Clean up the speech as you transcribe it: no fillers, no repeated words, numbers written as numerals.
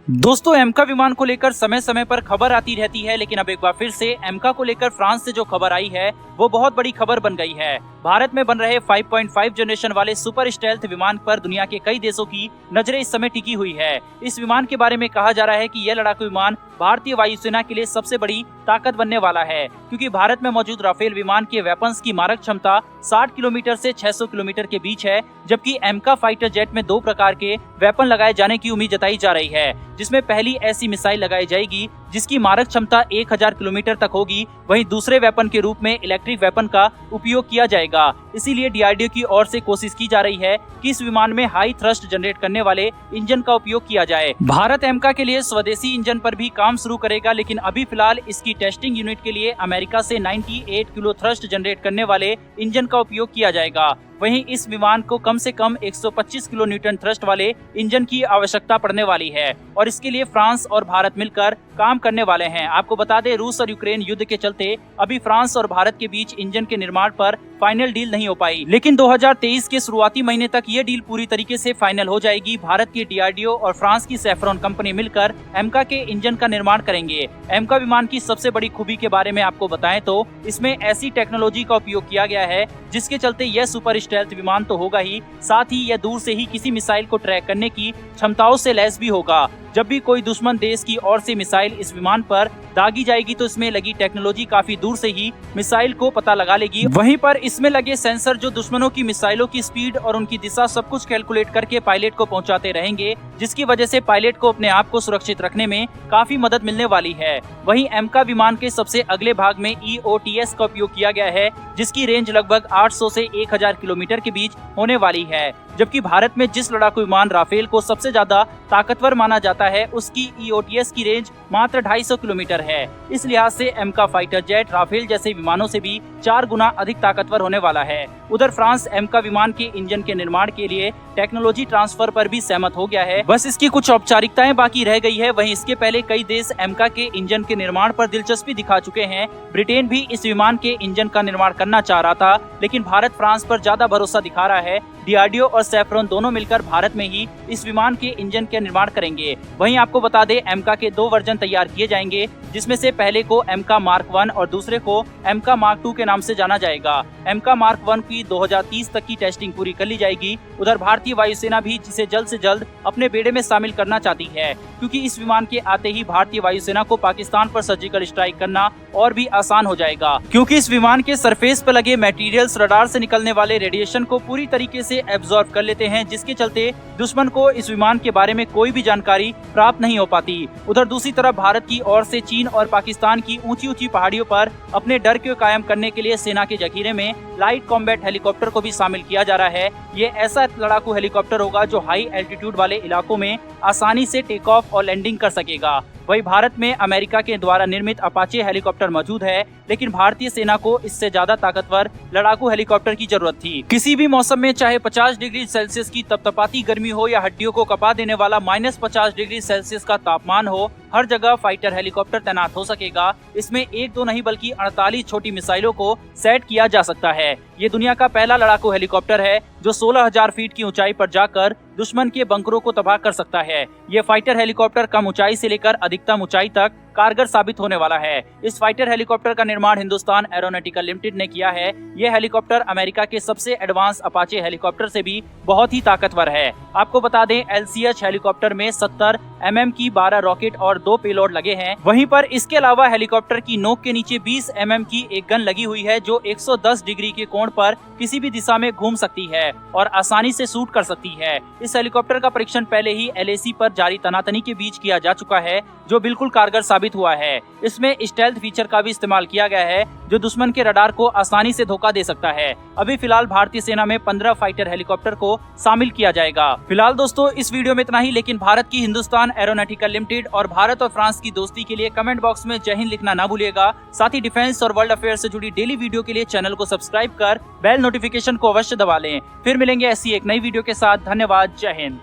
दोस्तों एमका विमान को लेकर समय समय पर खबर आती रहती है, लेकिन अब एक बार फिर से एमका को लेकर फ्रांस से जो खबर आई है वो बहुत बड़ी खबर बन गई है। भारत में बन रहे 5.5 जनरेशन वाले सुपर स्टेल्थ विमान पर दुनिया के कई देशों की नजरें इस समय टिकी हुई है। इस विमान के बारे में कहा जा रहा है कि यह लड़ाकू विमान भारतीय वायुसेना के लिए सबसे बड़ी ताकत बनने वाला है, क्योंकि भारत में मौजूद राफेल विमान के वेपन्स की मारक क्षमता 60 किलोमीटर से 600 किलोमीटर के बीच है, जबकि एमका फाइटर जेट में 2 प्रकार के वेपन लगाए जाने की उम्मीद जताई जा रही है, जिसमें पहली ऐसी मिसाइल लगाई जाएगी जिसकी मारक क्षमता 1000 किलोमीटर तक होगी। वहीं दूसरे वेपन के रूप में इलेक्ट्रिक वेपन का उपयोग किया जाएगा। इसीलिए डीआरडीओ की ओर से कोशिश की जा रही है कि इस विमान में हाई थ्रस्ट जनरेट करने वाले इंजन का उपयोग किया जाए। भारत एमका के लिए स्वदेशी इंजन पर भी काम शुरू करेगा, लेकिन अभी फिलहाल इसकी टेस्टिंग यूनिट के लिए अमेरिका से 98 किलो थ्रस्ट जनरेट करने वाले इंजन का उपयोग किया जाएगा। वहीं इस विमान को कम से कम 125 किलो न्यूटन थ्रस्ट वाले इंजन की आवश्यकता पड़ने वाली है और इसके लिए फ्रांस और भारत मिलकर काम करने वाले हैं। आपको बता दें, रूस और यूक्रेन युद्ध के चलते अभी फ्रांस और भारत के बीच इंजन के निर्माण पर फाइनल डील नहीं हो पाई, लेकिन 2023 के शुरुआती महीने तक ये डील पूरी तरीके से फाइनल हो जाएगी। भारत की डीआरडीओ और फ्रांस की सैफ्रॉन कंपनी मिलकर एमका के इंजन का निर्माण करेंगे। एमका विमान की सबसे बड़ी खूबी के बारे में आपको बताएं तो इसमें ऐसी टेक्नोलॉजी का उपयोग किया गया है जिसके चलते यह सुपर स्टेल्थ विमान तो होगा ही, साथ ही यह दूर से ही किसी मिसाइल को ट्रैक करने की क्षमताओं से लैस भी होगा। जब भी कोई दुश्मन देश की ओर से मिसाइल इस विमान पर दागी जाएगी तो इसमें लगी टेक्नोलॉजी काफी दूर से ही मिसाइल को पता लगा लेगी। वहीं पर इसमें लगे सेंसर जो दुश्मनों की मिसाइलों की स्पीड और उनकी दिशा सब कुछ कैलकुलेट करके पायलट को पहुंचाते रहेंगे, जिसकी वजह से पायलट को अपने आप को सुरक्षित रखने में काफी मदद मिलने वाली है। वहीं एमका विमान के सबसे अगले भाग में EOTS का उपयोग किया गया है, जिसकी रेंज लगभग 800 से 1000 किलोमीटर के बीच होने वाली है, जबकि भारत में जिस लड़ाकू विमान राफेल को सबसे ज्यादा ताकतवर माना जाता है उसकी EOTS की रेंज मात्र 250 किलोमीटर है। इस लिहाज से एमका फाइटर जेट राफेल जैसे विमानों से भी 4 गुना अधिक ताकतवर होने वाला है। उधर फ्रांस एमका विमान के इंजन के निर्माण के लिए टेक्नोलॉजी ट्रांसफर पर भी सहमत हो गया है, बस इसकी कुछ औपचारिकताएं बाकी रह गई है। वहीं इसके पहले कई देश एमका के इंजन के निर्माण पर दिलचस्पी दिखा चुके हैं। ब्रिटेन भी इस विमान के इंजन का निर्माण करना चाह रहा था, लेकिन भारत फ्रांस पर ज्यादा भरोसा दिखा रहा है। डीआरडीओ और सैफ्रॉन दोनों मिलकर भारत में ही इस विमान के इंजन का निर्माण करेंगे। वहीं आपको बता दें, एमका के 2 वर्जन तैयार किए जाएंगे, जिसमें से पहले को एमका मार्क 1 और दूसरे को एमका मार्क 2 के नाम से जाना जाएगा। एमका मार्क 1 की 2030 तक की टेस्टिंग पूरी कर ली जाएगी। उधर भारतीय वायुसेना भी जिसे जल्द से जल्द अपने बेड़े में शामिल करना चाहती है, क्योंकि इस विमान के आते ही भारतीय वायुसेना को पाकिस्तान पर सर्जिकल स्ट्राइक करना और भी आसान हो जाएगा, क्योंकि इस विमान के सरफेस पर लगे मटेरियल्स रडार से निकलने वाले रेडिएशन को पूरी तरीके से एब्जॉर्ब कर लेते हैं, जिसके चलते दुश्मन को इस विमान के बारे में कोई भी जानकारी प्राप्त नहीं हो पाती। उधर दूसरी तरफ भारत की ओर से चीन और पाकिस्तान की ऊंची ऊंची पहाड़ियों पर अपने डर को कायम करने के लिए सेना के जखीरे में लाइट कॉम्बैट हेलीकॉप्टर को भी शामिल किया जा रहा है। ये ऐसा लड़ाकू हेलीकॉप्टर होगा जो हाई एल्टीट्यूड वाले इलाकों में आसानी से टेक ऑफ और लैंडिंग कर सकेगा। वही भारत में अमेरिका के द्वारा निर्मित अपाचे हेलीकॉप्टर मौजूद है, लेकिन भारतीय सेना को इससे ज्यादा ताकतवर लड़ाकू हेलीकॉप्टर की जरूरत थी। किसी भी मौसम में चाहे 50 डिग्री सेल्सियस की तपतपाती गर्मी हो या हड्डियों को कपा देने वाला -50 डिग्री सेल्सियस का तापमान हो, हर जगह फाइटर हेलीकॉप्टर तैनात हो सकेगा। इसमें 1-2 नहीं बल्कि 48 छोटी मिसाइलों को सेट किया जा सकता है। ये दुनिया का पहला लड़ाकू हेलीकॉप्टर है जो 16,000 फीट की ऊंचाई पर जाकर दुश्मन के बंकरों को तबाह कर सकता है। ये फाइटर हेलीकॉप्टर कम ऊंचाई से लेकर अधिकतम ऊंचाई तक कारगर साबित होने वाला है। इस फाइटर हेलीकॉप्टर का निर्माण हिंदुस्तान एरोनॉटिकल लिमिटेड ने किया है। ये हेलीकॉप्टर अमेरिका के सबसे एडवांस अपाचे हेलीकॉप्टर से भी बहुत ही ताकतवर है। आपको बता दें, LCH हेलीकॉप्टर में 70 mm की 12 रॉकेट और 2 पेलोड लगे हैं। वहीं पर इसके अलावा हेलीकॉप्टर की नोक के नीचे 20 mm की एक गन लगी हुई है, जो 110 डिग्री के कोण पर किसी भी दिशा में घूम सकती है और आसानी से शूट कर सकती है। इस हेलीकॉप्टर का परीक्षण पहले ही LAC पर जारी तनातनी के बीच किया जा चुका है, जो बिल्कुल कारगर साबित हुआ है। इसमें स्टेल्थ फीचर का भी इस्तेमाल किया गया है, जो दुश्मन के रडार को आसानी से धोखा दे सकता है। अभी फिलहाल भारतीय सेना में 15 फाइटर हेलीकॉप्टर को शामिल किया जाएगा। फिलहाल दोस्तों इस वीडियो में इतना ही, लेकिन भारत की हिंदुस्तान एरोनॉटिकल लिमिटेड और भारत और फ्रांस की दोस्ती के लिए कमेंट बॉक्स में जय हिंद लिखना ना भूलिएगा। साथ ही डिफेंस और वर्ल्ड अफेयर से जुड़ी डेली वीडियो के लिए चैनल को सब्सक्राइब कर बेल नोटिफिकेशन को अवश्य दबा लें। फिर मिलेंगे ऐसी एक नई वीडियो के साथ। धन्यवाद। जय हिंद।